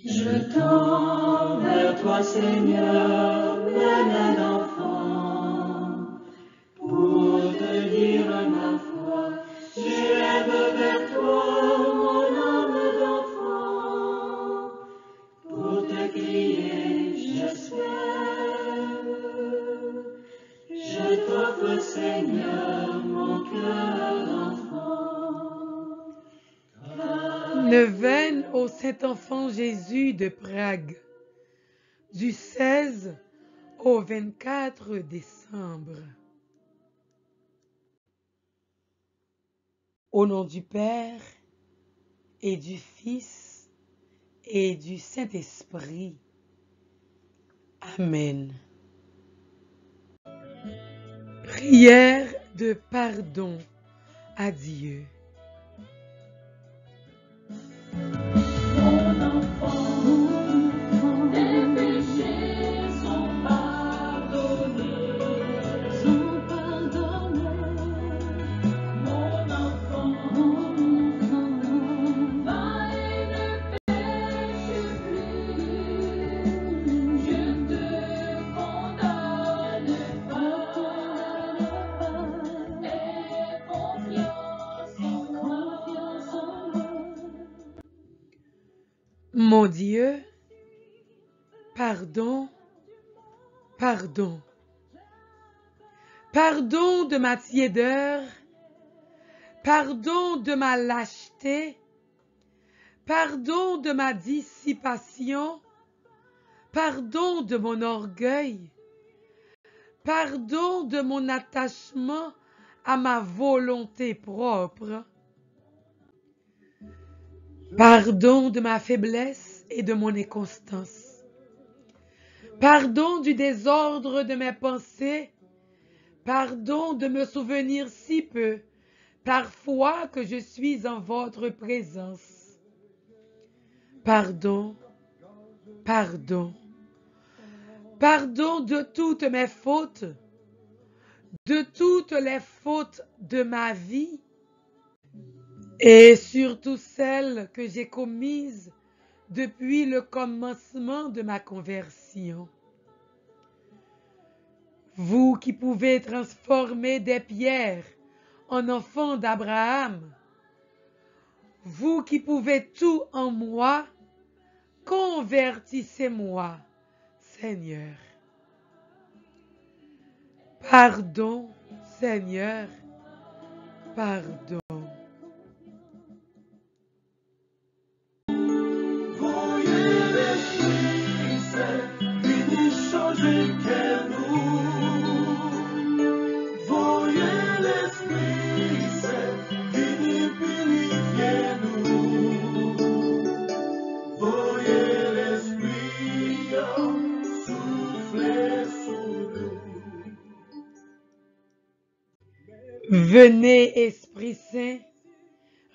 Je tends vers toi, Seigneur, la main d'enfant, pour te dire ma foi. J'élève vers toi mon âme d'enfant, pour te crier, j'espère. Je t'offre, Seigneur, mon cœur d'enfant. Neuvaine au Saint-Enfant Jésus de Prague, du 16 au 24 décembre. Au nom du Père et du Fils et du Saint-Esprit. Amen. Prière de pardon à Dieu. Mon enfant, tes péchés sont pardonnés. Mon enfant, va et ne pêche plus. Je ne te condamne pas. Aie confiance en moi. Mon Dieu, pardon, pardon. Pardon de ma tiédeur, pardon de ma lâcheté, pardon de ma dissipation, pardon de mon orgueil, pardon de mon attachement à ma volonté propre, pardon de ma faiblesse et de mon inconstance, pardon du désordre de mes pensées, pardon de me souvenir si peu, parfois que je suis en votre présence. Pardon, pardon, pardon de toutes mes fautes, de toutes les fautes de ma vie, et surtout celles que j'ai commises depuis le commencement de ma conversion. Vous qui pouvez transformer des pierres en enfants d'Abraham, vous qui pouvez tout en moi, convertissez-moi, Seigneur. Pardon, Seigneur, pardon. Voyez l'Esprit Saint, venu changer que nous. Voyez l'Esprit Saint, venu purifier nous. Voyez l'Esprit souffler sur nous. Venez, Esprit Saint,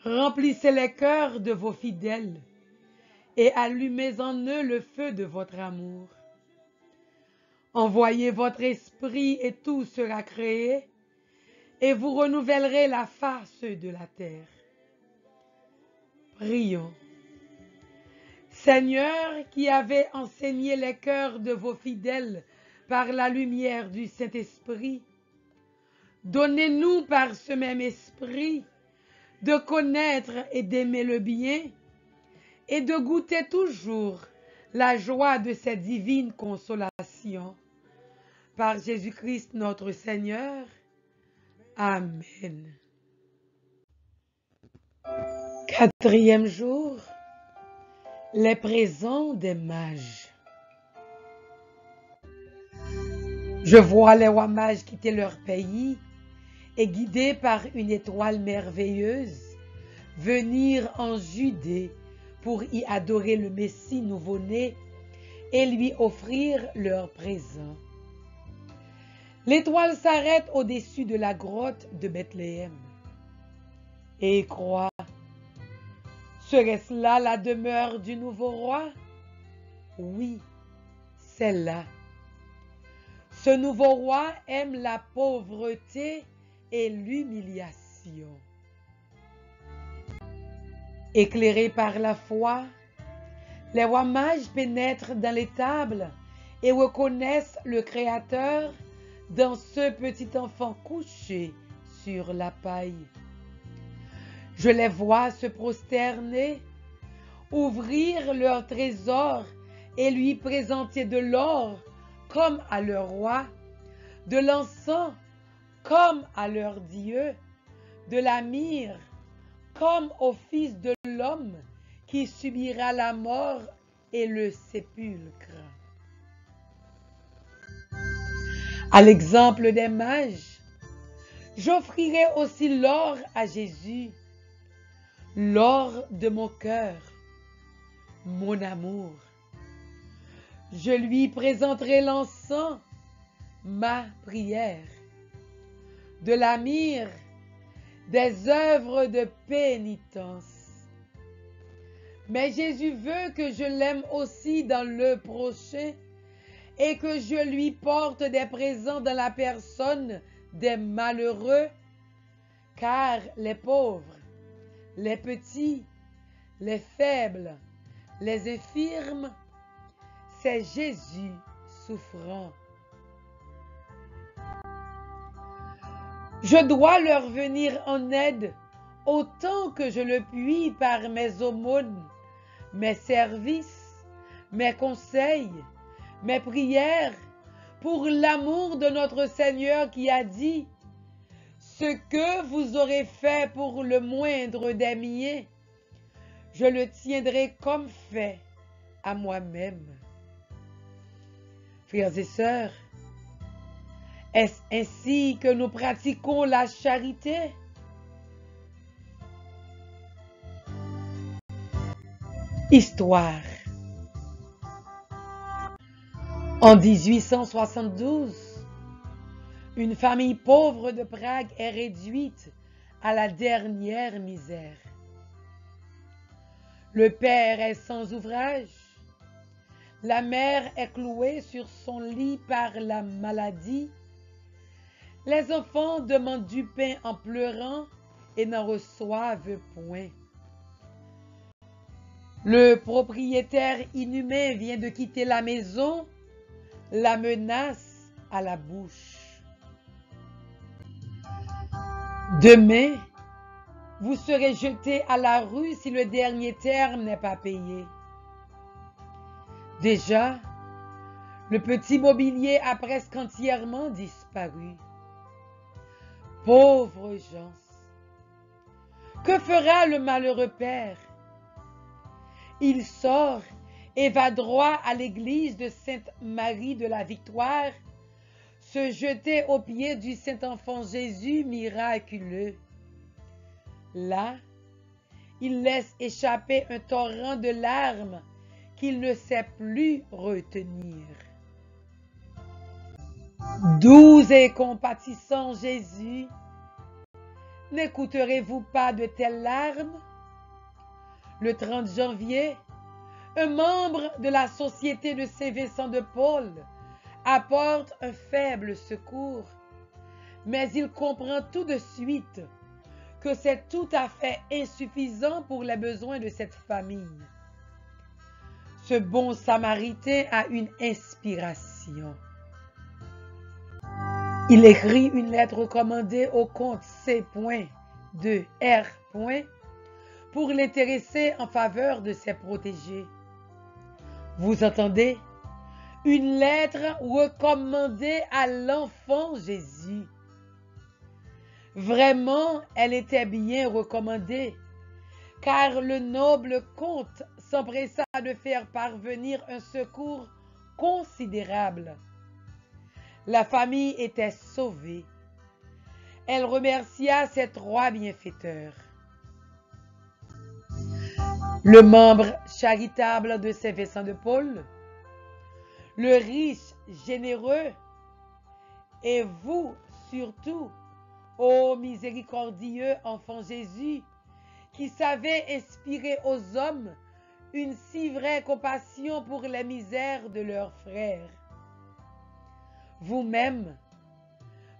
remplissez les cœurs de vos fidèles et allumez en eux le feu de votre amour. Envoyez votre esprit et tout sera créé, et vous renouvellerez la face de la terre. Prions. Seigneur, qui avez enseigné les cœurs de vos fidèles par la lumière du Saint-Esprit, donnez-nous par ce même esprit de connaître et d'aimer le bien et de goûter toujours la joie de cette divine consolation. Par Jésus-Christ notre Seigneur. Amen. Quatrième jour, les présents des mages. Je vois les rois mages quitter leur pays et guidés par une étoile merveilleuse, venir en Judée pour y adorer le Messie nouveau-né et lui offrir leurs présents. L'étoile s'arrête au-dessus de la grotte de Bethléem et croit. Serait-ce là la demeure du nouveau roi? Oui, c'est là. Ce nouveau roi aime la pauvreté et l'humiliation. Éclairé par la foi, Les rois mages pénètrent dans les tables et reconnaissent le Créateur dans ce petit enfant couché sur la paille. Je les vois se prosterner, ouvrir leur trésor et lui présenter de l'or comme à leur roi, de l'encens comme à leur Dieu, de la myrrhe comme au Fils de l'homme qui subira la mort et le sépulcre. À l'exemple des mages, j'offrirai aussi l'or à Jésus, l'or de mon cœur, mon amour. Je lui présenterai l'encens, ma prière, de la myrrhe, des œuvres de pénitence. Mais Jésus veut que je l'aime aussi dans le prochain et que je lui porte des présents dans la personne des malheureux, car les pauvres, les petits, les faibles, les infirmes, c'est Jésus souffrant. Je dois leur venir en aide autant que je le puis par mes aumônes, mes services, mes conseils, mes prières, pour l'amour de notre Seigneur qui a dit « Ce que vous aurez fait pour le moindre des miens, je le tiendrai comme fait à moi-même. » Frères et sœurs, est-ce ainsi que nous pratiquons la charité? Histoire. En 1872, une famille pauvre de Prague est réduite à la dernière misère. Le père est sans ouvrage, la mère est clouée sur son lit par la maladie, les enfants demandent du pain en pleurant et n'en reçoivent point. Le propriétaire inhumain vient de quitter la maison, la menace à la bouche. Demain, vous serez jeté à la rue si le dernier terme n'est pas payé. Déjà, le petit mobilier a presque entièrement disparu. Pauvres gens, que fera le malheureux père? Il sort et va droit à l'église de Sainte-Marie de la Victoire, se jeter aux pieds du Saint-Enfant Jésus miraculeux. Là, il laisse échapper un torrent de larmes qu'il ne sait plus retenir. Doux et compatissant Jésus, n'écouterez-vous pas de telles larmes? Le 30 janvier, un membre de la Société de Saint-Vincent de Paul apporte un faible secours, mais il comprend tout de suite que c'est tout à fait insuffisant pour les besoins de cette famille. Ce bon Samaritain a une inspiration. Il écrit une lettre recommandée au comte C.2R. pour l'intéresser en faveur de ses protégés. Vous entendez? Une lettre recommandée à l'enfant Jésus. Vraiment, elle était bien recommandée, car le noble comte s'empressa de faire parvenir un secours considérable. La famille était sauvée. Elle remercia ses trois bienfaiteurs. Le membre charitable de Saint-Vincent de Paul, le riche généreux, et vous surtout, ô miséricordieux enfant Jésus, qui savez inspirer aux hommes une si vraie compassion pour les misères de leurs frères. Vous-même,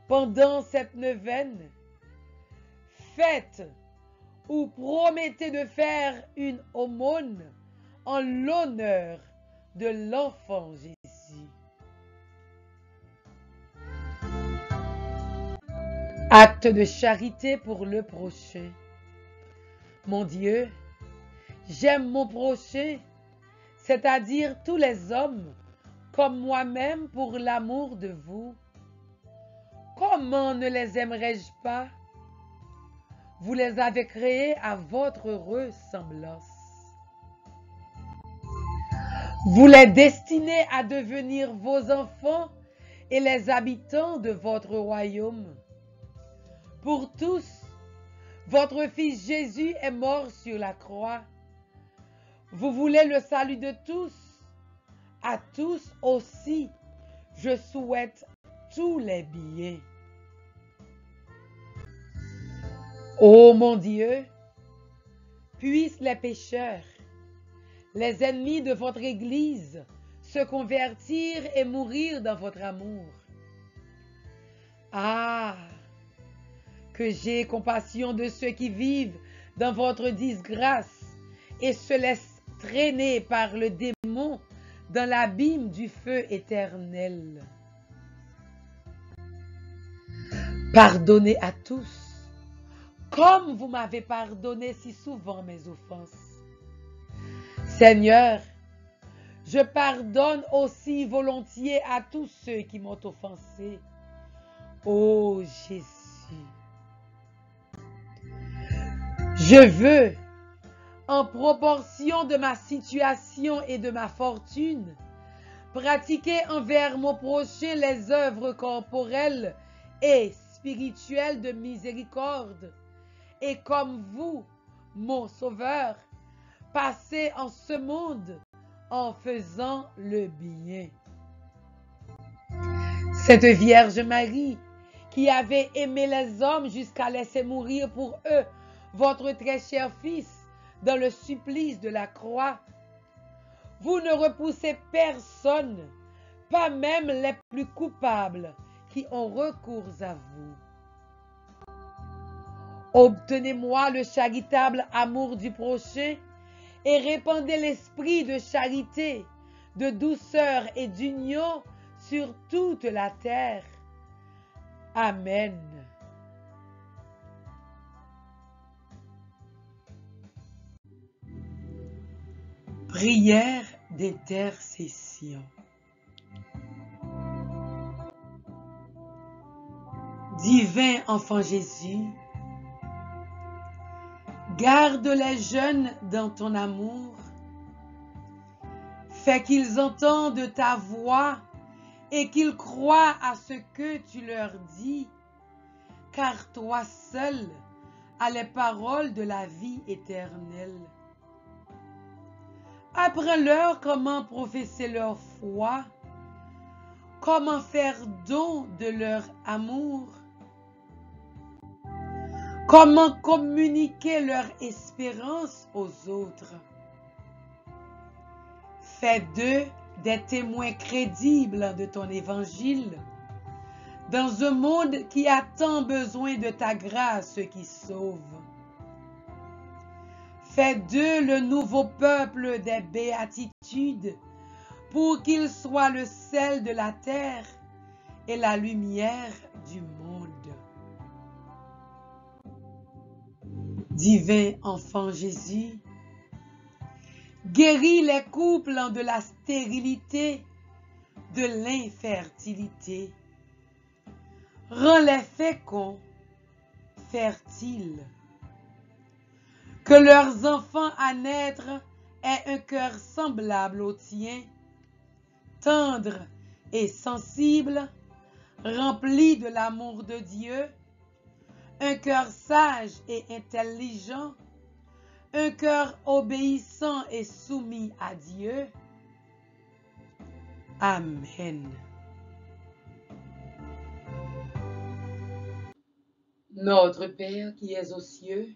pendant cette neuvaine, faites ou promettez de faire une aumône en l'honneur de l'enfant Jésus. Acte de charité pour le prochain. Mon Dieu, j'aime mon prochain, c'est-à-dire tous les hommes, comme moi-même pour l'amour de vous. Comment ne les aimerais-je pas? Vous les avez créés à votre ressemblance. Vous les destinez à devenir vos enfants et les habitants de votre royaume. Pour tous, votre Fils Jésus est mort sur la croix. Vous voulez le salut de tous. À tous aussi, je souhaite tous les biens. Ô mon Dieu, puissent les pécheurs, les ennemis de votre Église, se convertir et mourir dans votre amour. Ah, que j'ai compassion de ceux qui vivent dans votre disgrâce et se laissent traîner par le démon dans l'abîme du feu éternel. Pardonnez à tous, comme vous m'avez pardonné si souvent mes offenses. Seigneur, je pardonne aussi volontiers à tous ceux qui m'ont offensé. Ô Jésus, je veux, en proportion de ma situation et de ma fortune, pratiquer envers mon prochain les œuvres corporelles et spirituelles de miséricorde, et comme vous, mon Sauveur, passer en ce monde en faisant le bien. Cette Vierge Marie, qui avait aimé les hommes jusqu'à laisser mourir pour eux votre très cher Fils dans le supplice de la croix, vous ne repoussez personne, pas même les plus coupables qui ont recours à vous. Obtenez-moi le charitable amour du prochain et répandez l'esprit de charité, de douceur et d'union sur toute la terre. Amen. Prière d'intercession. Divin enfant Jésus, garde les jeunes dans ton amour. Fais qu'ils entendent ta voix et qu'ils croient à ce que tu leur dis, car toi seul as les paroles de la vie éternelle. Apprends-leur comment professer leur foi, comment faire don de leur amour, comment communiquer leur espérance aux autres. Fais d'eux des témoins crédibles de ton évangile, dans un monde qui a tant besoin de ta grâce qui sauve. Fais d'eux le nouveau peuple des béatitudes, pour qu'ils soient le sel de la terre et la lumière du monde. Divin enfant Jésus, guéris les couples de la stérilité, de l'infertilité. Rends-les féconds, fertiles. Que leurs enfants à naître aient un cœur semblable au tien, tendre et sensible, rempli de l'amour de Dieu, un cœur sage et intelligent, un cœur obéissant et soumis à Dieu. Amen. Notre Père qui es aux cieux,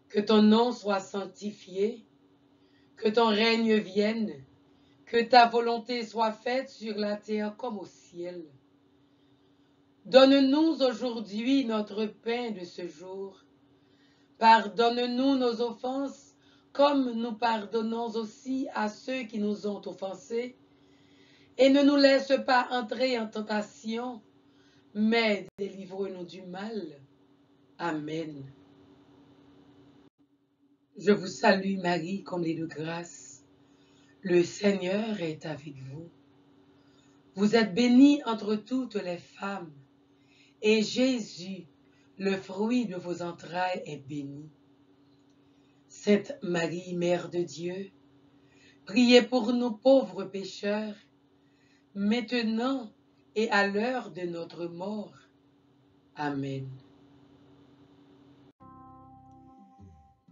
que ton nom soit sanctifié, que ton règne vienne, que ta volonté soit faite sur la terre comme au ciel. Donne-nous aujourd'hui notre pain de ce jour. Pardonne-nous nos offenses, comme nous pardonnons aussi à ceux qui nous ont offensés. Et ne nous laisse pas entrer en tentation, mais délivre-nous du mal. Amen. Je vous salue Marie, comblée de grâce. Le Seigneur est avec vous. Vous êtes bénie entre toutes les femmes, et Jésus, le fruit de vos entrailles, est béni. Sainte Marie, Mère de Dieu, priez pour nous pauvres pécheurs, maintenant et à l'heure de notre mort. Amen.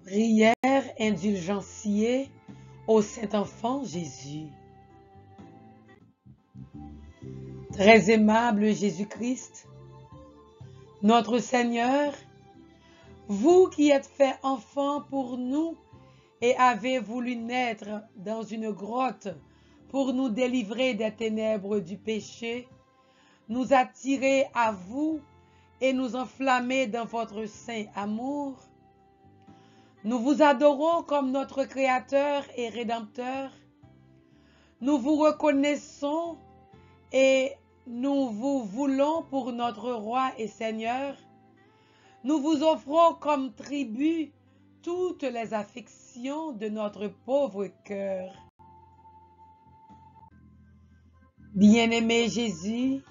Prière indulgentiae au Saint-Enfant Jésus. Très aimable Jésus-Christ, notre Seigneur, vous qui êtes fait enfant pour nous et avez voulu naître dans une grotte pour nous délivrer des ténèbres du péché, nous attirer à vous et nous enflammer dans votre saint amour. Nous vous adorons comme notre Créateur et Rédempteur. Nous vous reconnaissons et nous vous voulons pour notre Roi et Seigneur. Nous vous offrons comme tribut toutes les affections de notre pauvre cœur. Bien-aimé Jésus,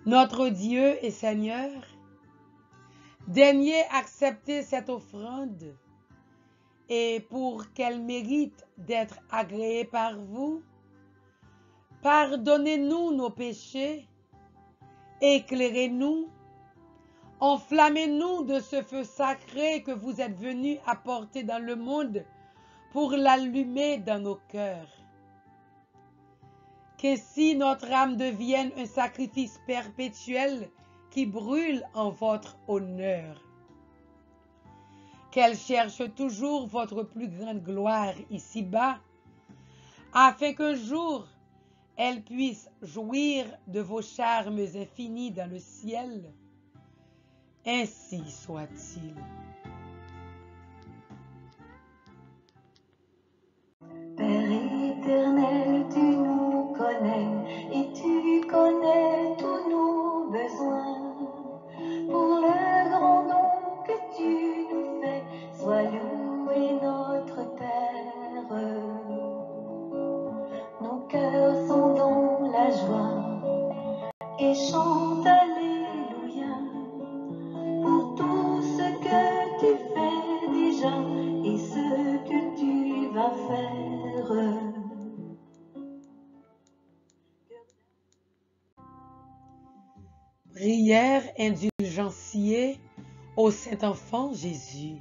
notre Dieu et Seigneur, daignez accepter cette offrande et pour qu'elle mérite d'être agréée par vous, pardonnez-nous nos péchés, éclairez-nous, enflammez-nous de ce feu sacré que vous êtes venus apporter dans le monde pour l'allumer dans nos cœurs. Qu'ainsi notre âme devienne un sacrifice perpétuel qui brûle en votre honneur. Qu'elle cherche toujours votre plus grande gloire ici-bas, afin qu'un jour elle puisse jouir de vos charmes infinis dans le ciel. Ainsi soit-il. Père éternel, tu nous connais et tu connais tous nos besoins. Pour le grand don que tu nous fais, sois loué notre Père. Nos cœurs sont dans la joie et chantent Alléluia pour tout ce que tu fais déjà et ce que tu vas faire. Prière indulgentiae au Saint-Enfant Jésus.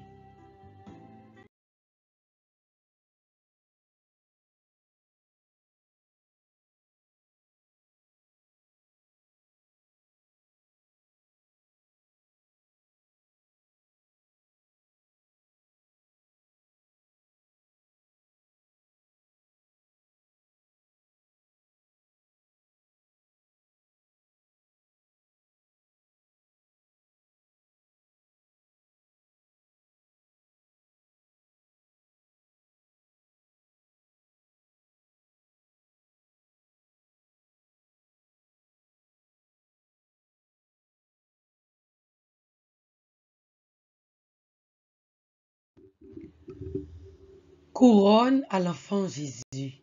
Couronne à l'enfant Jésus.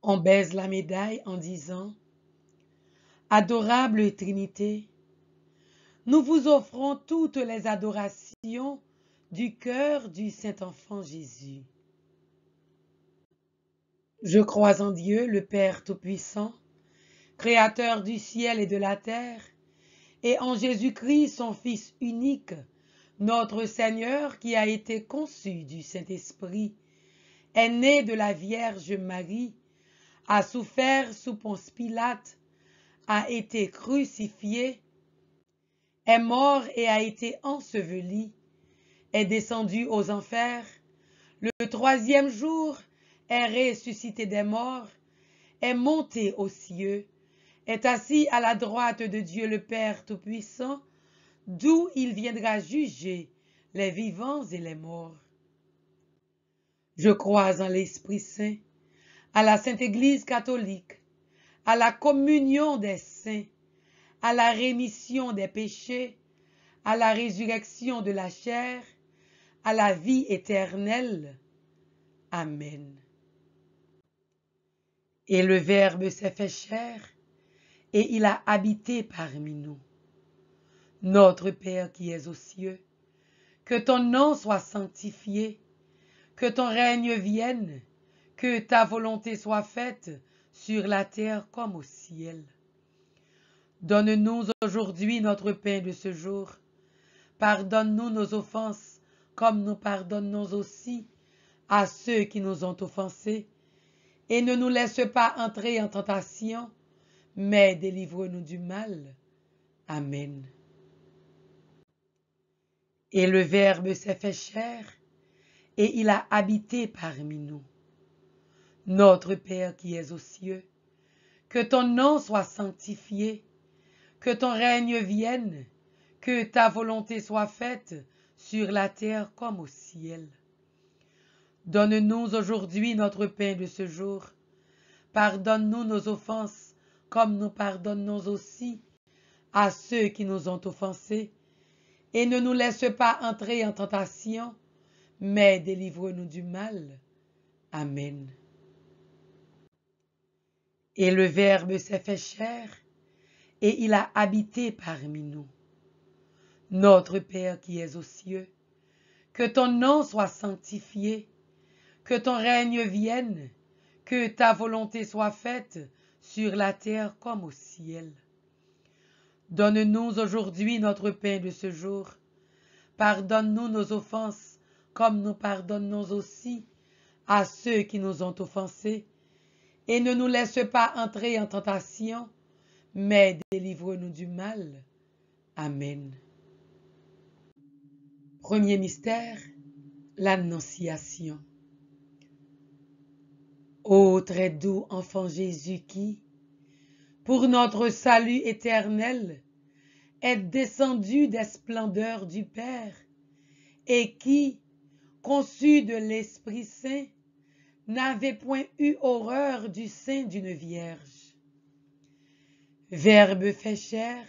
On baise la médaille en disant « Adorable Trinité, nous vous offrons toutes les adorations du cœur du Saint-Enfant Jésus. Je crois en Dieu, le Père Tout-Puissant, Créateur du ciel et de la terre, et en Jésus-Christ, son Fils unique, notre Seigneur qui a été conçu du Saint-Esprit, est né de la Vierge Marie, a souffert sous Ponce Pilate, a été crucifié, est mort et a été enseveli, est descendu aux enfers, le troisième jour est ressuscité des morts, est monté aux cieux, est assis à la droite de Dieu le Père Tout-Puissant, d'où il viendra juger les vivants et les morts. Je crois en l'Esprit Saint, à la Sainte Église catholique, à la communion des saints, à la rémission des péchés, à la résurrection de la chair, à la vie éternelle. Amen. Et le Verbe s'est fait chair, et il a habité parmi nous. Notre Père qui es aux cieux, que ton nom soit sanctifié, que ton règne vienne, que ta volonté soit faite sur la terre comme au ciel. Donne-nous aujourd'hui notre pain de ce jour. Pardonne-nous nos offenses, comme nous pardonnons aussi à ceux qui nous ont offensés. Et ne nous laisse pas entrer en tentation, mais délivre-nous du mal. Amen. Et le Verbe s'est fait chair, et il a habité parmi nous. Notre Père qui es aux cieux, que ton nom soit sanctifié, que ton règne vienne, que ta volonté soit faite sur la terre comme au ciel. Donne-nous aujourd'hui notre pain de ce jour. Pardonne-nous nos offenses, comme nous pardonnons aussi à ceux qui nous ont offensés. Et ne nous laisse pas entrer en tentation, mais délivre-nous du mal. Amen. Et le Verbe s'est fait chair, et il a habité parmi nous. Notre Père qui es aux cieux, que ton nom soit sanctifié, que ton règne vienne, que ta volonté soit faite sur la terre comme au ciel. Donne-nous aujourd'hui notre pain de ce jour. Pardonne-nous nos offenses, comme nous pardonnons aussi à ceux qui nous ont offensés. Et ne nous laisse pas entrer en tentation, mais délivre-nous du mal. Amen. Premier mystère, l'Annonciation. Ô très doux enfant Jésus qui, pour notre salut éternel, est descendu des splendeurs du Père, et qui, conçu de l'Esprit Saint, n'avait point eu horreur du sein d'une vierge. Verbe fait chair,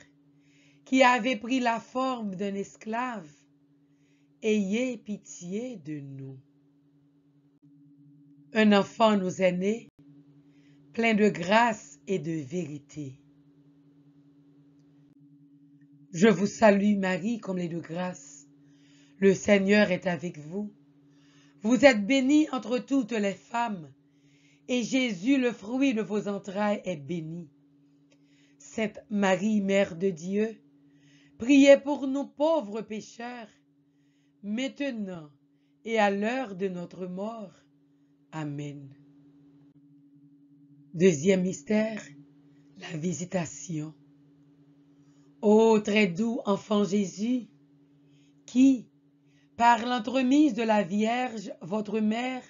qui avait pris la forme d'un esclave, ayez pitié de nous. Un enfant nous est né, plein de grâce et de vérité. Je vous salue Marie, comblée de grâce. Le Seigneur est avec vous. Vous êtes bénie entre toutes les femmes, et Jésus, le fruit de vos entrailles, est béni. Sainte Marie, Mère de Dieu, priez pour nous pauvres pécheurs, maintenant et à l'heure de notre mort. Amen. Deuxième mystère, la visitation. Ô très doux enfant Jésus, qui, par l'entremise de la Vierge, votre mère,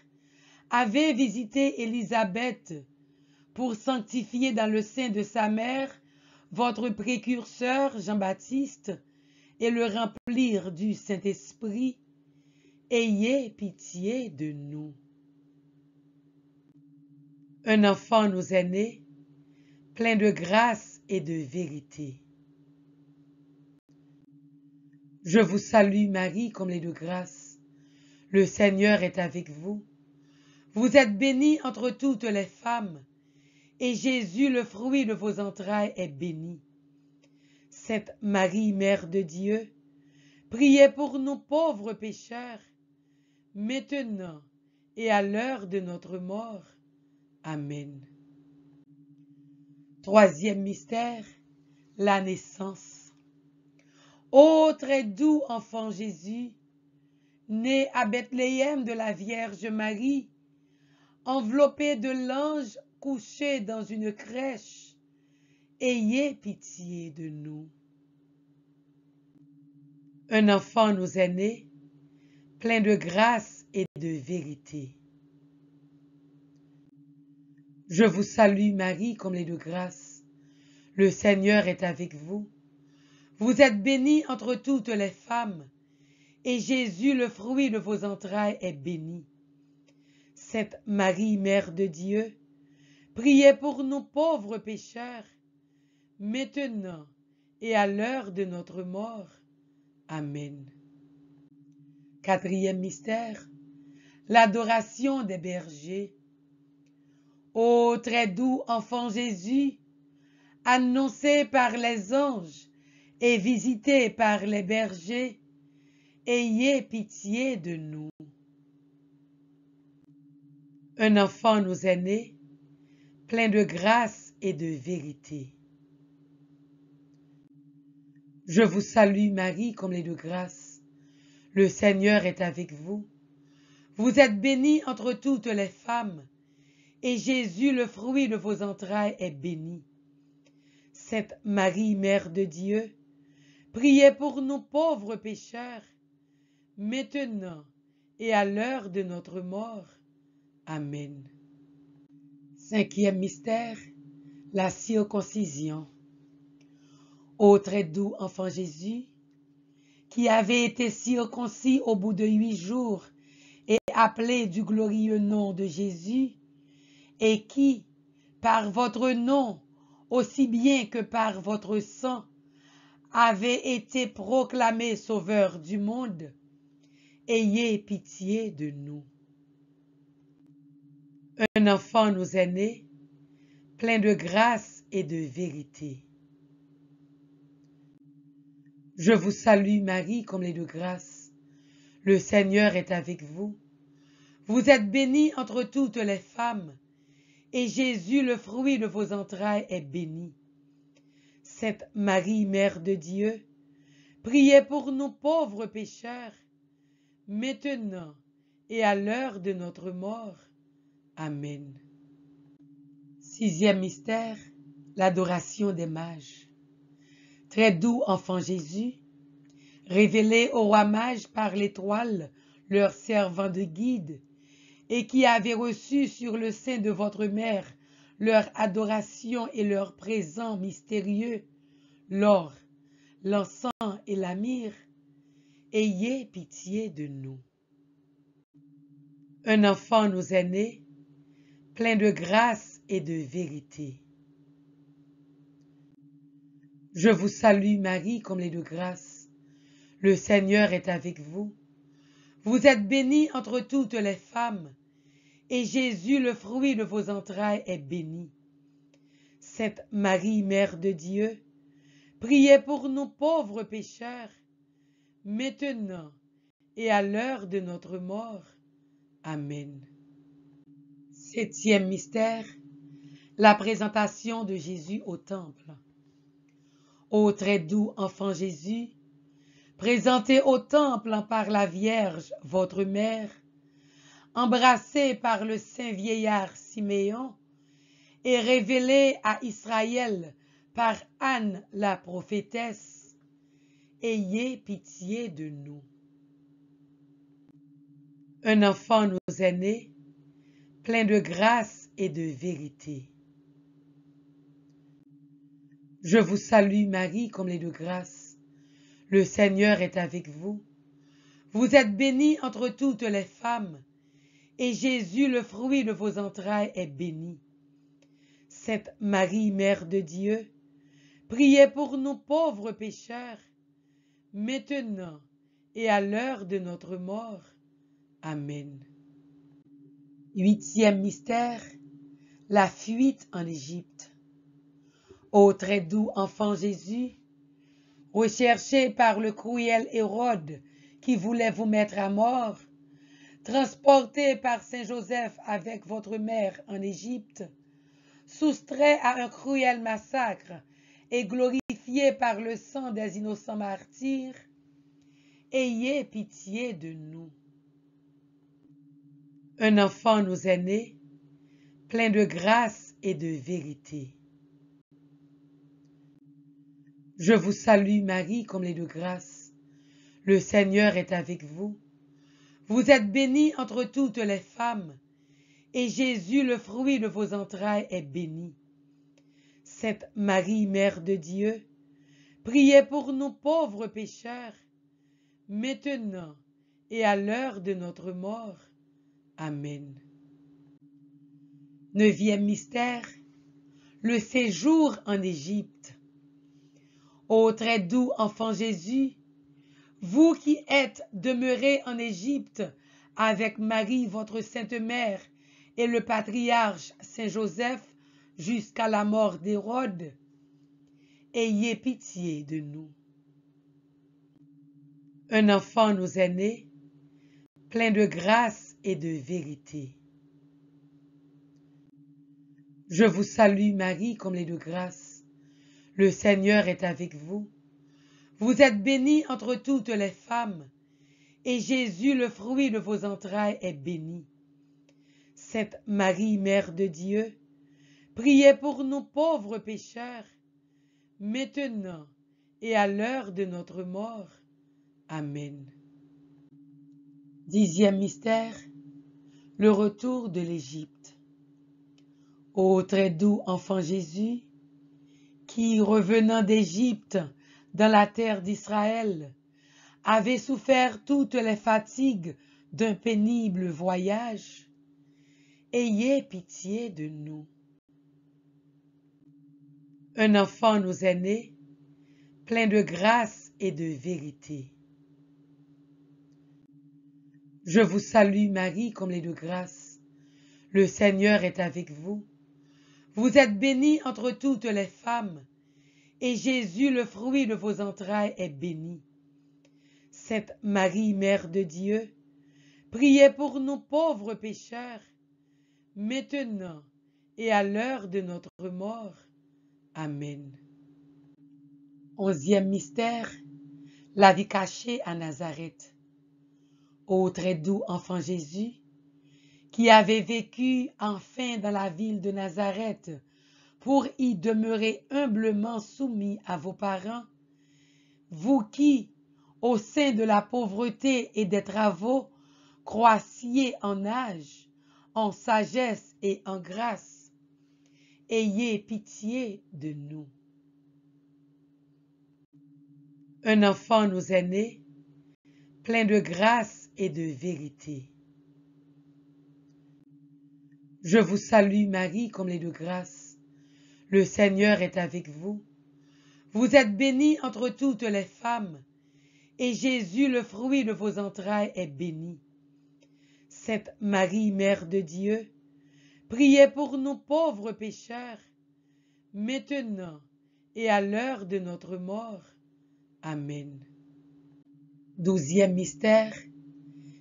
avez visité Élisabeth pour sanctifier dans le sein de sa mère votre précurseur Jean-Baptiste et le remplir du Saint-Esprit, ayez pitié de nous. Un enfant nous est né, plein de grâce et de vérité. Je vous salue Marie, comblée de grâce. Le Seigneur est avec vous. Vous êtes bénie entre toutes les femmes, et Jésus, le fruit de vos entrailles, est béni. Sainte Marie, Mère de Dieu, priez pour nous pauvres pécheurs, maintenant et à l'heure de notre mort. Amen. Troisième mystère, la naissance. Ô très doux enfant Jésus, né à Bethléem de la Vierge Marie, enveloppé de l'ange couché dans une crèche, ayez pitié de nous. Un enfant nous est né, plein de grâce et de vérité. Je vous salue Marie, comblée de grâce. Le Seigneur est avec vous. Vous êtes bénie entre toutes les femmes, et Jésus, le fruit de vos entrailles, est béni. Sainte Marie, Mère de Dieu, priez pour nous pauvres pécheurs, maintenant et à l'heure de notre mort. Amen. Quatrième mystère, l'adoration des bergers. Ô très doux enfant Jésus, annoncé par les anges et visité par les bergers, ayez pitié de nous. Un enfant nous est né, plein de grâce et de vérité. Je vous salue Marie, comblée de grâce. Le Seigneur est avec vous. Vous êtes bénie entre toutes les femmes, et Jésus, le fruit de vos entrailles, est béni. Sainte Marie, Mère de Dieu, priez pour nous pauvres pécheurs, maintenant et à l'heure de notre mort. Amen. Cinquième mystère, la circoncision. Ô très doux enfant Jésus, qui avait été circoncis au bout de 8 jours et appelé du glorieux nom de Jésus, et qui, par votre nom, aussi bien que par votre sang, avait été proclamé sauveur du monde, ayez pitié de nous. Un enfant nous est né, plein de grâce et de vérité. Je vous salue Marie, comblée de grâce. Le Seigneur est avec vous. Vous êtes bénie entre toutes les femmes, et Jésus, le fruit de vos entrailles, est béni. Sainte Marie, Mère de Dieu, priez pour nous pauvres pécheurs, maintenant et à l'heure de notre mort. Amen. Sixième mystère, l'adoration des mages. Très doux enfant Jésus, révélé au roi mage par l'étoile, leur servant de guide, et qui avait reçu sur le sein de votre mère leur adoration et leur présent mystérieux, l'or, l'encens et la myrrhe, ayez pitié de nous. Un enfant nous est né, plein de grâce et de vérité. Je vous salue Marie, comblée de grâce. Le Seigneur est avec vous. Vous êtes bénie entre toutes les femmes, et Jésus, le fruit de vos entrailles, est béni. Sainte Marie, Mère de Dieu, priez pour nous pauvres pécheurs, maintenant et à l'heure de notre mort. Amen. Septième mystère, la présentation de Jésus au temple. Ô très doux enfant Jésus, présenté au temple par la Vierge, votre mère, embrassé par le saint vieillard Siméon et révélé à Israël par Anne la prophétesse, ayez pitié de nous. Un enfant nous est né, plein de grâce et de vérité. Je vous salue Marie, comblée de grâce. Le Seigneur est avec vous. Vous êtes bénie entre toutes les femmes, et Jésus, le fruit de vos entrailles, est béni. Sainte Marie, Mère de Dieu, priez pour nous pauvres pécheurs, maintenant et à l'heure de notre mort. Amen. Huitième mystère, la fuite en Égypte. Ô très doux enfant Jésus, recherché par le cruel Hérode qui voulait vous mettre à mort, transporté par Saint Joseph avec votre mère en Égypte, soustrait à un cruel massacre et glorifié par le sang des innocents martyrs, ayez pitié de nous. Un enfant nous est né, plein de grâce et de vérité. Je vous salue Marie, comblée de grâce. Le Seigneur est avec vous. Vous êtes bénie entre toutes les femmes, et Jésus, le fruit de vos entrailles, est béni. Sainte Marie, Mère de Dieu, priez pour nous pauvres pécheurs, maintenant et à l'heure de notre mort. Amen. Neuvième mystère, le séjour en Égypte. Ô très doux enfant Jésus, vous qui êtes demeurés en Égypte avec Marie, votre sainte mère, et le patriarche Saint Joseph jusqu'à la mort d'Hérode, ayez pitié de nous. Un enfant nous est né, plein de grâce et de vérité. Je vous salue Marie, comblée de grâce. Le Seigneur est avec vous. Vous êtes bénie entre toutes les femmes, et Jésus, le fruit de vos entrailles, est béni. Sainte Marie, Mère de Dieu, priez pour nous pauvres pécheurs, maintenant et à l'heure de notre mort. Amen. Dixième mystère, le retour de l'Égypte. Ô très doux enfant Jésus, qui, revenant d'Égypte dans la terre d'Israël, avait souffert toutes les fatigues d'un pénible voyage, ayez pitié de nous. Un enfant nous est né, plein de grâce et de vérité. Je vous salue Marie, comblée de grâce. Le Seigneur est avec vous. Vous êtes bénie entre toutes les femmes, et Jésus, le fruit de vos entrailles, est béni. Sainte Marie, Mère de Dieu, priez pour nous pauvres pécheurs, maintenant et à l'heure de notre mort. Amen. Onzième mystère, la vie cachée à Nazareth. Ô très doux enfant Jésus, qui avez vécu enfin dans la ville de Nazareth pour y demeurer humblement soumis à vos parents, vous qui, au sein de la pauvreté et des travaux, croissiez en âge, en sagesse et en grâce, ayez pitié de nous. Un enfant nous est né, plein de grâce et de vérité. Je vous salue Marie, comblée de grâce. Le Seigneur est avec vous. Vous êtes bénie entre toutes les femmes, et Jésus, le fruit de vos entrailles, est béni. Sainte Marie, Mère de Dieu, priez pour nous pauvres pécheurs, maintenant et à l'heure de notre mort. Amen. Douzième mystère,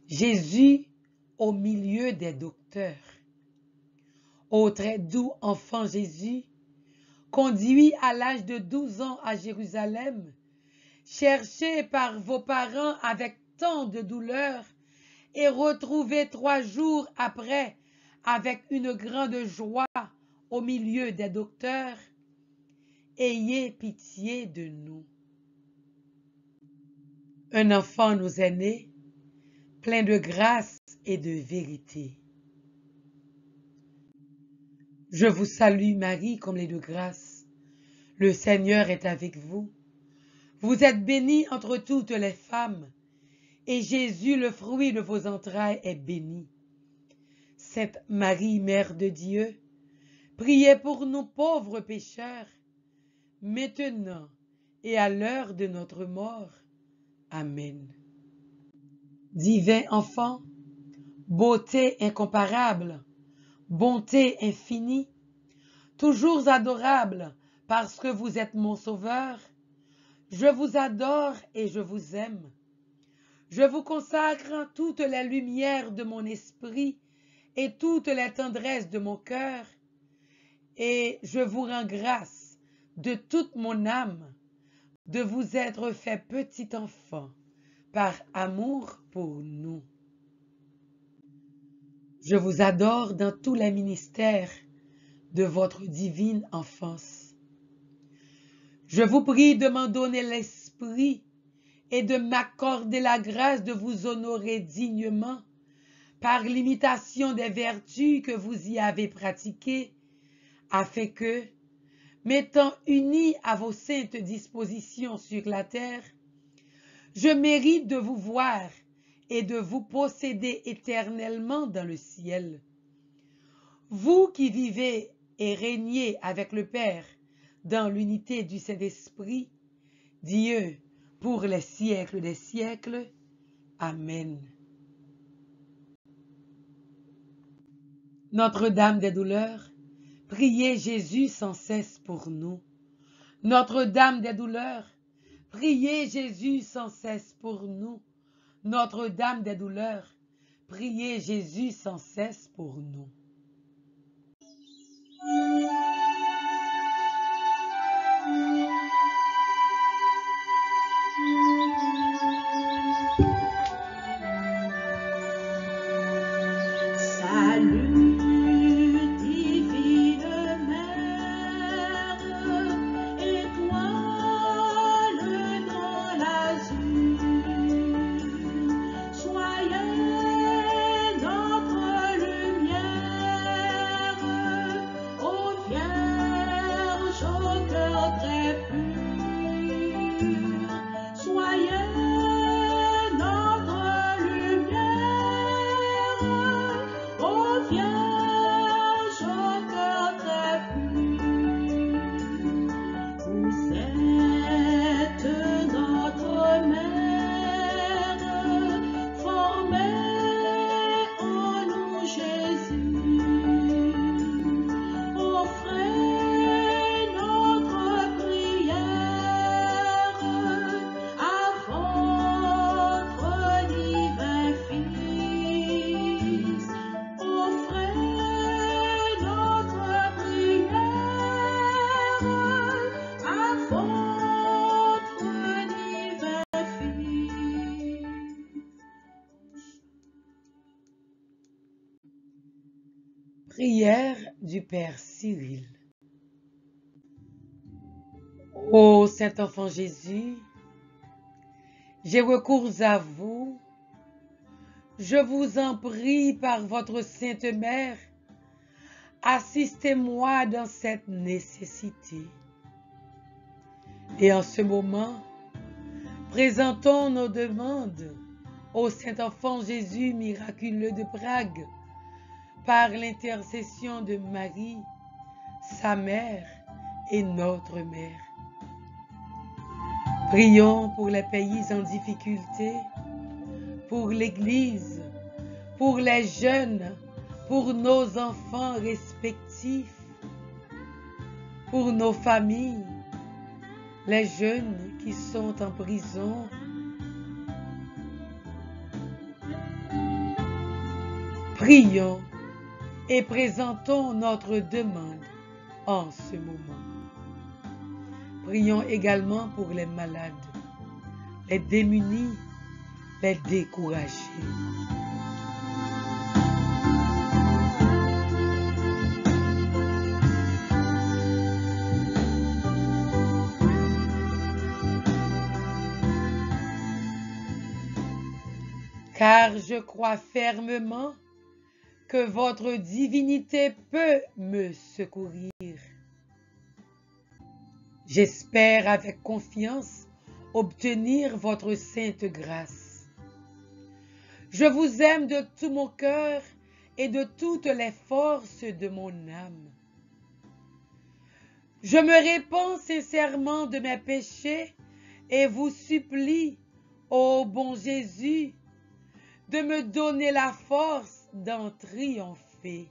Jésus au milieu des docteurs. Ô très doux enfant Jésus, conduit à l'âge de 12 ans à Jérusalem, cherché par vos parents avec tant de douleur et retrouvé 3 jours après avec une grande joie au milieu des docteurs, ayez pitié de nous. Un enfant nous est né, plein de grâce et de vérité. Je vous salue Marie, comblée de grâce. Le Seigneur est avec vous. Vous êtes bénie entre toutes les femmes, et Jésus, le fruit de vos entrailles, est béni. Sainte Marie, Mère de Dieu, priez pour nous pauvres pécheurs, maintenant et à l'heure de notre mort. Amen. Divin enfant, beauté incomparable, bonté infinie, toujours adorable parce que vous êtes mon sauveur, je vous adore et je vous aime. Je vous consacre toutes les lumières de mon esprit et toutes les tendresses de mon cœur, et je vous rends grâce de toute mon âme de vous être fait petit enfant par amour pour nous. Je vous adore dans tous les ministères de votre divine enfance. Je vous prie de m'en donner l'esprit et de m'accorder la grâce de vous honorer dignement par l'imitation des vertus que vous y avez pratiquées, afin que, m'étant uni à vos saintes dispositions sur la terre, je mérite de vous voir et de vous posséder éternellement dans le ciel. Vous qui vivez et régnez avec le Père dans l'unité du Saint-Esprit, Dieu, pour les siècles des siècles. Amen. Notre-Dame des douleurs, priez Jésus sans cesse pour nous. Notre-Dame des douleurs, priez Jésus sans cesse pour nous. Notre-Dame des douleurs, priez Jésus sans cesse pour nous. Salut, divine Mère, étoile dans l'azur, soyez notre lumière, ô Vierge au cœur très pur, soyez notre lumière, ô Vierge au cœur très pur. Vous êtes notre mère, formez en nous Jésus. Offrez notre prière à votre divin Fils. Offrez notre prière à votre divin Fils. Prière du Père Cyril. Ô Saint-Enfant Jésus, j'ai recours à vous. Je vous en prie par votre Sainte Mère, assistez-moi dans cette nécessité. Et en ce moment, présentons nos demandes au Saint-Enfant Jésus miraculeux de Prague, par l'intercession de Marie, sa mère et notre mère. Prions pour les pays en difficulté, pour l'Église, pour les jeunes, pour nos enfants respectifs, pour nos familles, les jeunes qui sont en prison. Prions et présentons notre demande en ce moment. Prions également pour les malades, les démunis, les découragés. Car je crois fermement que votre divinité peut me secourir. J'espère avec confiance obtenir votre sainte grâce. Je vous aime de tout mon cœur et de toutes les forces de mon âme. Je me répands sincèrement de mes péchés et vous supplie, ô bon Jésus, de me donner la force d'en triompher.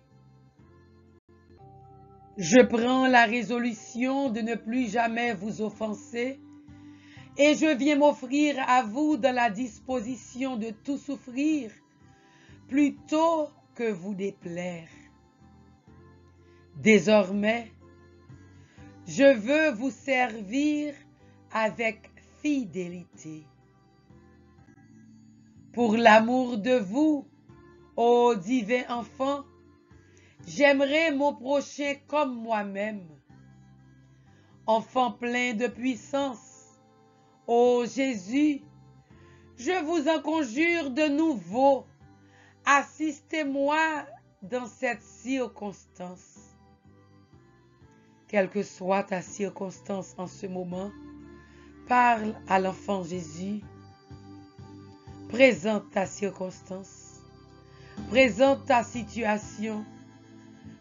Je prends la résolution de ne plus jamais vous offenser et je viens m'offrir à vous dans la disposition de tout souffrir plutôt que vous déplaire. Désormais, je veux vous servir avec fidélité. Pour l'amour de vous, ô divin enfant, j'aimerais mon prochain comme moi-même. Enfant plein de puissance, ô Jésus, je vous en conjure de nouveau, assistez-moi dans cette circonstance. Quelle que soit ta circonstance en ce moment, parle à l'enfant Jésus. Présente ta circonstance. Présente ta situation.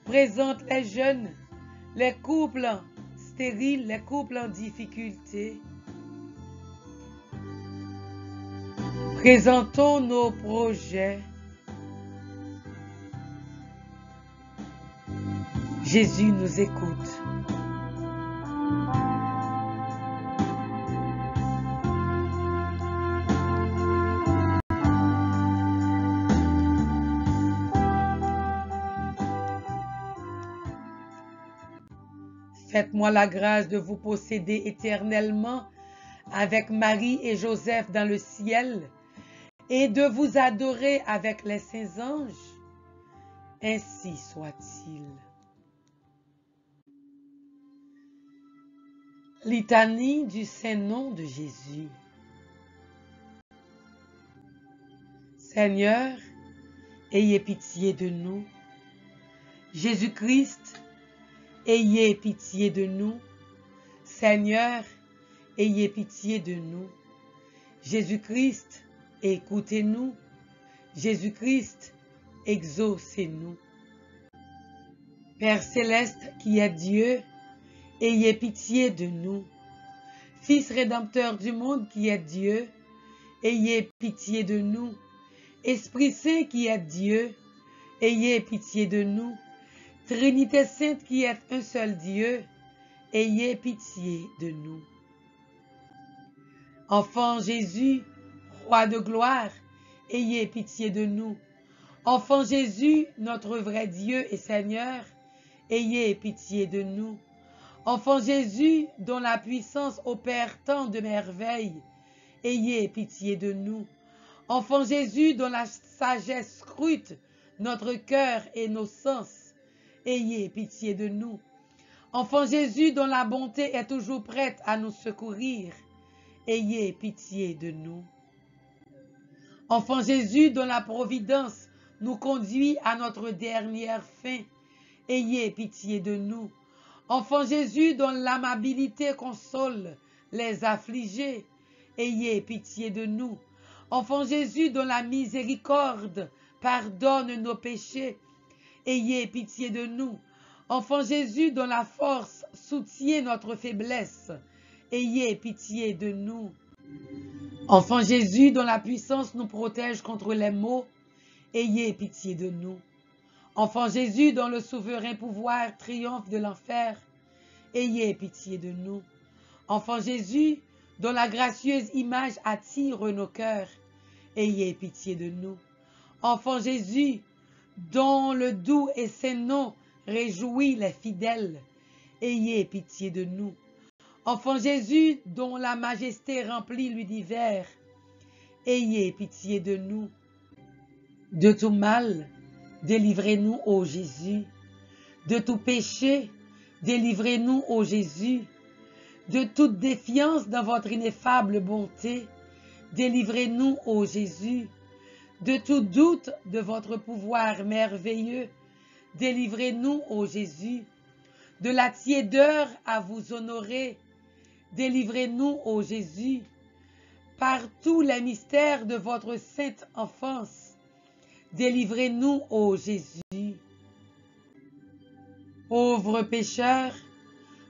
Présente les jeunes, les couples stériles, les couples en difficulté. Présentons nos projets. Jésus nous écoute. Faites-moi la grâce de vous posséder éternellement avec Marie et Joseph dans le ciel et de vous adorer avec les saints anges. Ainsi soit-il. Litanie du Saint-Nom de Jésus. Seigneur, ayez pitié de nous. Jésus-Christ, ayez pitié de nous. Seigneur, ayez pitié de nous. Jésus-Christ, écoutez-nous. Jésus-Christ, exaucez-nous. Père céleste qui est Dieu, ayez pitié de nous. Fils rédempteur du monde qui est Dieu, ayez pitié de nous. Esprit Saint qui est Dieu, ayez pitié de nous. Trinité Sainte qui est un seul Dieu, ayez pitié de nous. Enfant Jésus, Roi de gloire, ayez pitié de nous. Enfant Jésus, notre vrai Dieu et Seigneur, ayez pitié de nous. Enfant Jésus, dont la puissance opère tant de merveilles, ayez pitié de nous. Enfant Jésus, dont la sagesse scrute notre cœur et nos sens, ayez pitié de nous. Enfant Jésus, dont la bonté est toujours prête à nous secourir, ayez pitié de nous. Enfant Jésus, dont la providence nous conduit à notre dernière fin, ayez pitié de nous. Enfant Jésus, dont l'amabilité console les affligés, ayez pitié de nous. Enfant Jésus, dont la miséricorde pardonne nos péchés, ayez pitié de nous. Enfant Jésus, dont la force soutient notre faiblesse, ayez pitié de nous. Enfant Jésus, dont la puissance nous protège contre les maux, ayez pitié de nous. Enfant Jésus, dont le souverain pouvoir triomphe de l'enfer, ayez pitié de nous. Enfant Jésus, dont la gracieuse image attire nos cœurs, ayez pitié de nous. Enfant Jésus, dont le doux et saint nom réjouit les fidèles, ayez pitié de nous. Enfant Jésus, dont la majesté remplit l'univers, ayez pitié de nous. De tout mal, délivrez-nous, ô Jésus. De tout péché, délivrez-nous, ô Jésus. De toute défiance dans votre ineffable bonté, délivrez-nous, ô Jésus. De tout doute de votre pouvoir merveilleux, délivrez-nous, ô Jésus. De la tiédeur à vous honorer, délivrez-nous, ô Jésus. Par tous les mystères de votre sainte enfance, délivrez-nous, ô Jésus. Pauvres pécheurs,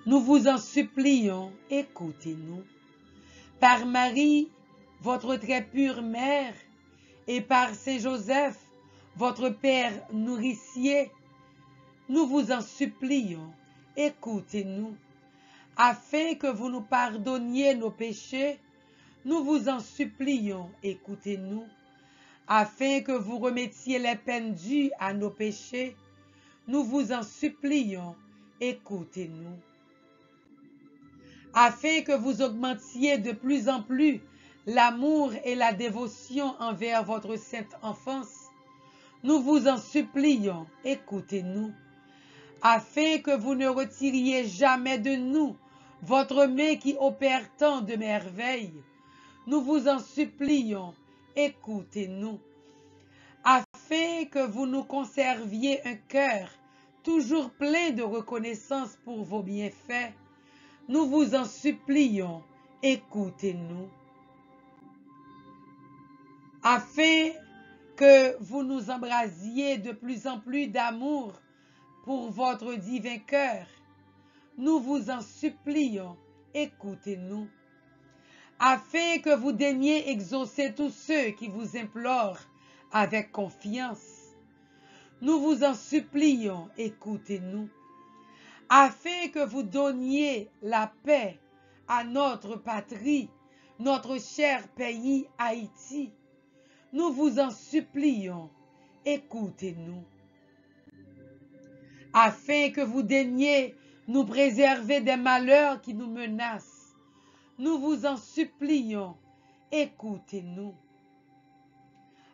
nous vous en supplions, écoutez-nous. Par Marie, votre très pure mère, et par Saint Joseph, votre Père nourricier, nous vous en supplions, écoutez-nous. Afin que vous nous pardonniez nos péchés, nous vous en supplions, écoutez-nous. Afin que vous remettiez les peines dues à nos péchés, nous vous en supplions, écoutez-nous. Afin que vous augmentiez de plus en plus l'amour et la dévotion envers votre sainte enfance, nous vous en supplions, écoutez-nous. Afin que vous ne retiriez jamais de nous votre main qui opère tant de merveilles, nous vous en supplions, écoutez-nous. Afin que vous nous conserviez un cœur toujours pleins de reconnaissance pour vos bienfaits, nous vous en supplions, écoutez-nous. Afin que vous nous embrasiez de plus en plus d'amour pour votre divin cœur, nous vous en supplions, écoutez-nous. Afin que vous daigniez exaucer tous ceux qui vous implorent avec confiance, nous vous en supplions, écoutez-nous. Afin que vous donniez la paix à notre patrie, notre cher pays Haïti, nous vous en supplions, écoutez-nous. Afin que vous daigniez nous préserver des malheurs qui nous menacent, nous vous en supplions, écoutez-nous.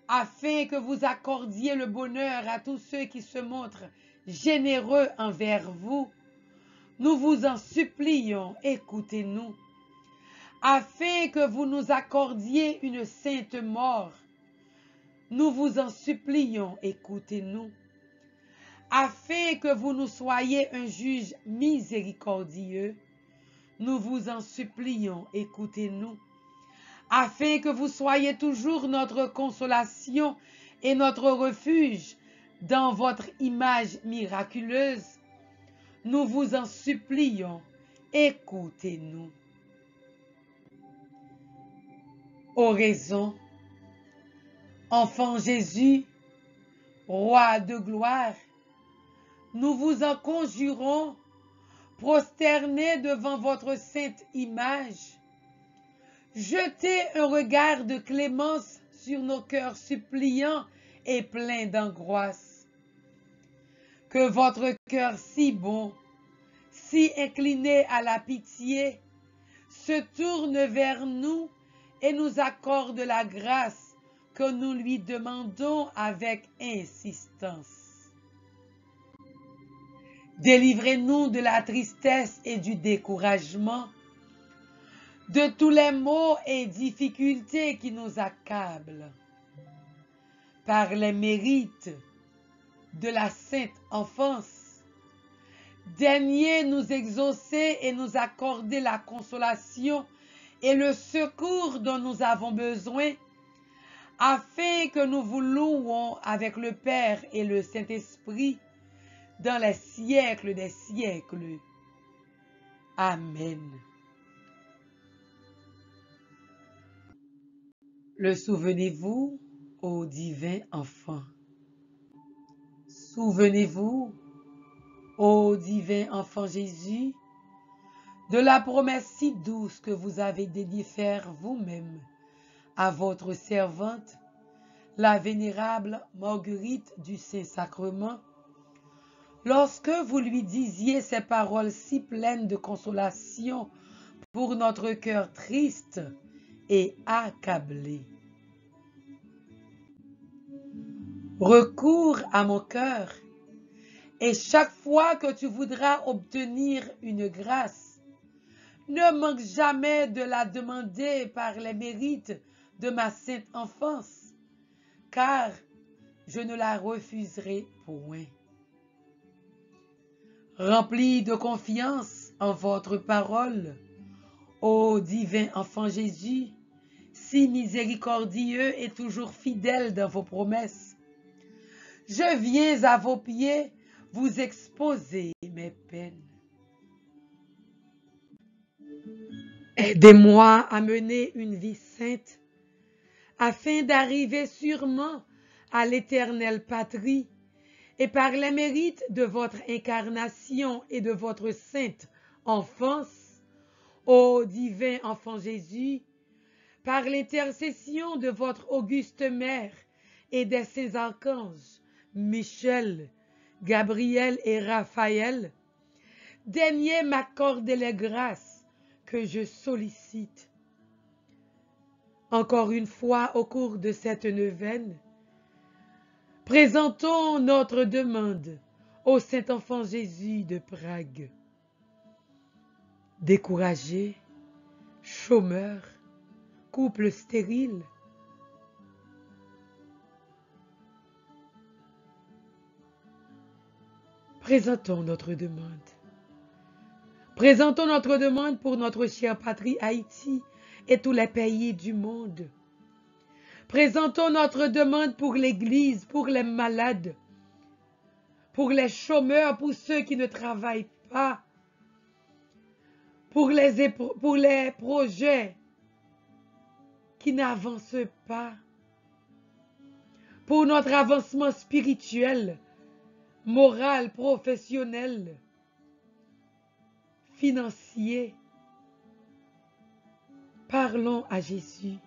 Afin que vous accordiez le bonheur à tous ceux qui se montrent généreux envers vous, nous vous en supplions, écoutez-nous. Afin que vous nous accordiez une sainte mort, nous vous en supplions, écoutez-nous. Afin que vous nous soyez un juge miséricordieux, nous vous en supplions, écoutez-nous. Afin que vous soyez toujours notre consolation et notre refuge dans votre image miraculeuse, nous vous en supplions, écoutez-nous. Oraison. Enfant Jésus, Roi de gloire, nous vous en conjurons, prosternés devant votre sainte image, jetez un regard de clémence sur nos cœurs suppliants et pleins d'angoisse. Que votre cœur si bon, si incliné à la pitié, se tourne vers nous et nous accorde la grâce que nous lui demandons avec insistance. Délivrez-nous de la tristesse et du découragement, de tous les maux et difficultés qui nous accablent. Par les mérites de la sainte enfance, daignez nous exaucer et nous accorder la consolation et le secours dont nous avons besoin, afin que nous vous louons avec le Père et le Saint-Esprit dans les siècles des siècles. Amen. Le souvenez-vous, ô divin enfant. Souvenez-vous, ô divin enfant Jésus, de la promesse si douce que vous avez daigné faire vous-même à votre servante, la vénérable Marguerite du Saint-Sacrement, lorsque vous lui disiez ces paroles si pleines de consolation pour notre cœur triste et accablé. Recours à mon cœur, et chaque fois que tu voudras obtenir une grâce, ne manque jamais de la demander par les mérites de ma sainte enfance, car je ne la refuserai point. Rempli de confiance en votre parole, ô divin enfant Jésus, si miséricordieux et toujours fidèle dans vos promesses, je viens à vos pieds vous exposer mes peines. Aidez-moi à mener une vie sainte, afin d'arriver sûrement à l'éternelle patrie, et par les mérites de votre incarnation et de votre sainte enfance, ô divin enfant Jésus, par l'intercession de votre auguste mère et des saints archanges, Michel, Gabriel et Raphaël, daignez m'accorder les grâces que je sollicite. Encore une fois au cours de cette neuvaine, présentons notre demande au Saint-Enfant Jésus de Prague. Découragés, chômeurs, couples stériles, Présentons notre demande. Présentons notre demande pour notre chère patrie Haïti et tous les pays du monde. Présentons notre demande pour l'Église, pour les malades, pour les chômeurs, pour ceux qui ne travaillent pas, pour les projets qui n'avancent pas, pour notre avancement spirituel, moral, professionnel, financier. Parlons à Jésus.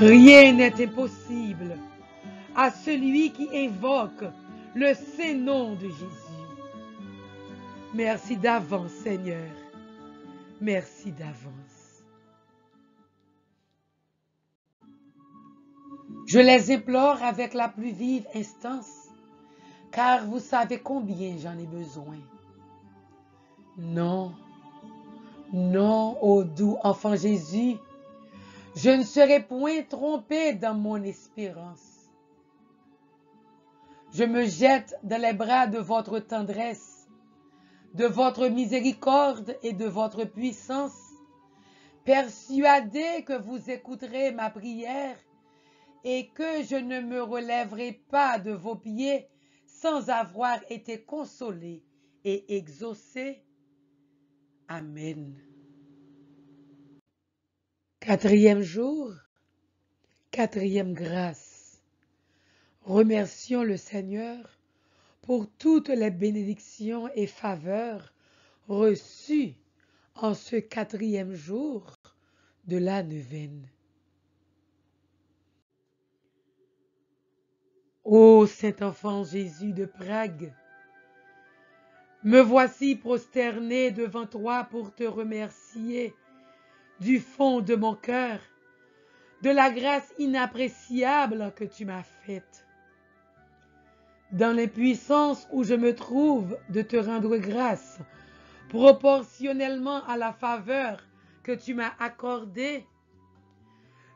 Rien n'est impossible à celui qui invoque le saint nom de Jésus. Merci d'avance, Seigneur. Merci d'avance. Je les implore avec la plus vive instance, car vous savez combien j'en ai besoin. Non, non, ô doux enfant Jésus, je ne serai point trompé dans mon espérance. Je me jette dans les bras de votre tendresse, de votre miséricorde et de votre puissance, persuadé que vous écouterez ma prière et que je ne me relèverai pas de vos pieds sans avoir été consolé et exaucé. Amen. 4e jour, 4e grâce. Remercions le Seigneur pour toutes les bénédictions et faveurs reçues en ce 4e jour de la neuvaine. Ô Saint-Enfant Jésus de Prague, me voici prosterné devant toi pour te remercier du fond de mon cœur de la grâce inappréciable que tu m'as faite. Dans l'impuissance où je me trouve de te rendre grâce, proportionnellement à la faveur que tu m'as accordée,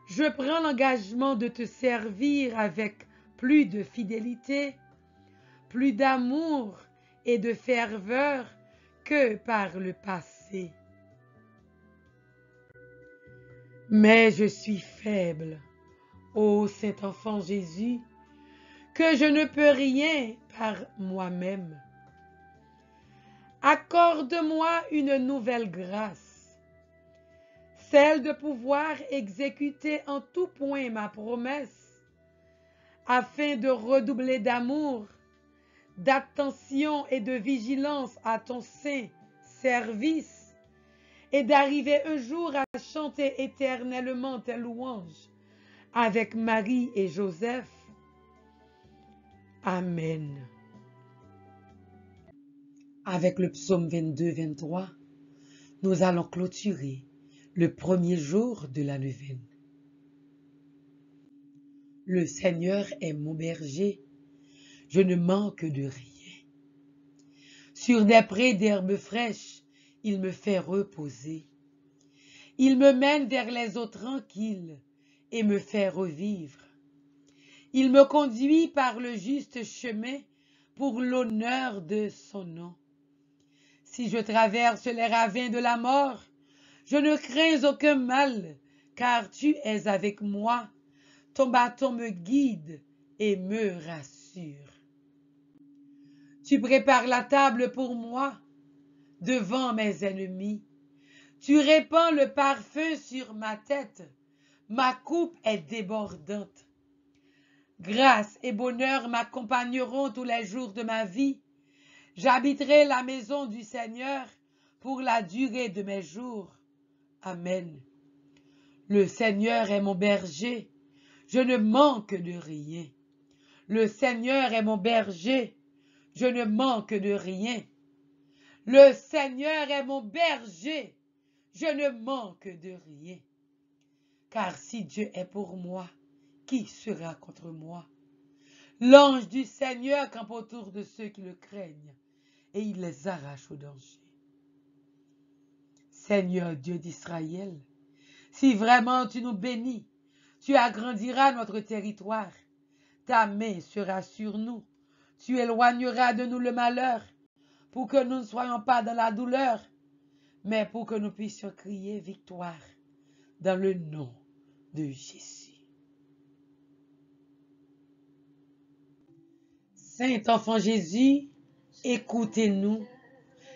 je prends l'engagement de te servir avec plus de fidélité, plus d'amour et de ferveur que par le passé. Mais je suis faible, ô Saint-Enfant Jésus, que je ne peux rien par moi-même. Accorde-moi une nouvelle grâce, celle de pouvoir exécuter en tout point ma promesse, afin de redoubler d'amour, d'attention et de vigilance à ton saint service, et d'arriver un jour à chanter éternellement tes louanges avec Marie et Joseph. Amen. Avec le psaume 22-23, nous allons clôturer le premier jour de la neuvaine. Le Seigneur est mon berger, je ne manque de rien. Sur des prés d'herbes fraîches, il me fait reposer. Il me mène vers les eaux tranquilles et me fait revivre. Il me conduit par le juste chemin pour l'honneur de son nom. Si je traverse les ravins de la mort, je ne crains aucun mal, car tu es avec moi. Ton bâton me guide et me rassure. Tu prépares la table pour moi devant mes ennemis. Tu répands le parfum sur ma tête. Ma coupe est débordante. Grâce et bonheur m'accompagneront tous les jours de ma vie. J'habiterai la maison du Seigneur pour la durée de mes jours. Amen. Le Seigneur est mon berger, je ne manque de rien. Le Seigneur est mon berger, je ne manque de rien. Le Seigneur est mon berger, je ne manque de rien. Car si Dieu est pour moi, qui sera contre moi? L'ange du Seigneur campe autour de ceux qui le craignent, et il les arrache au danger. Seigneur Dieu d'Israël, Si vraiment tu nous bénis, tu agrandiras notre territoire. Ta main sera sur nous. Tu éloigneras de nous le malheur, pour que nous ne soyons pas dans la douleur, mais pour que nous puissions crier victoire dans le nom de Jésus. Saint-Enfant Jésus, écoutez-nous.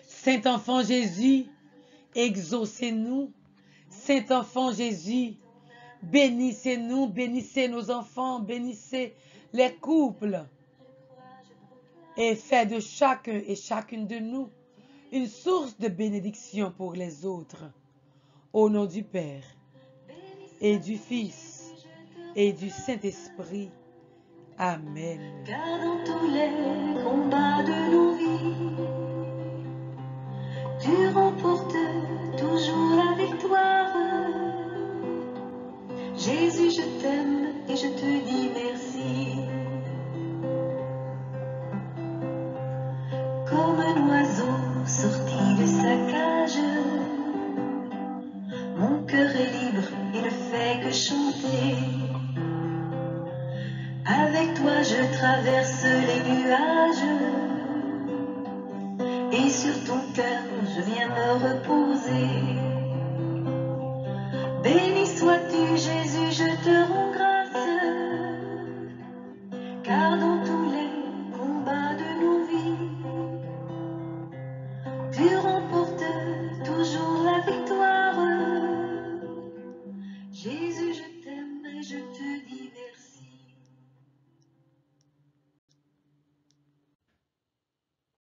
Saint-Enfant Jésus, exaucez-nous. Saint-Enfant Jésus, bénissez-nous, bénissez nos enfants, bénissez les couples et faites de chacun et chacune de nous une source de bénédiction pour les autres. Au nom du Père et du Fils et du Saint-Esprit. Amen. Car dans tous les combats de nos vies, tu remportes toujours la victoire. Jésus, je t'aime et je te dis merci. Comme un oiseau sorti de sa cage, mon cœur est libre, il ne fait que chanter. Avec toi je traverse les nuages, et sur ton cœur je viens me reposer. Béni sois-tu Jésus, je te rends grâce, car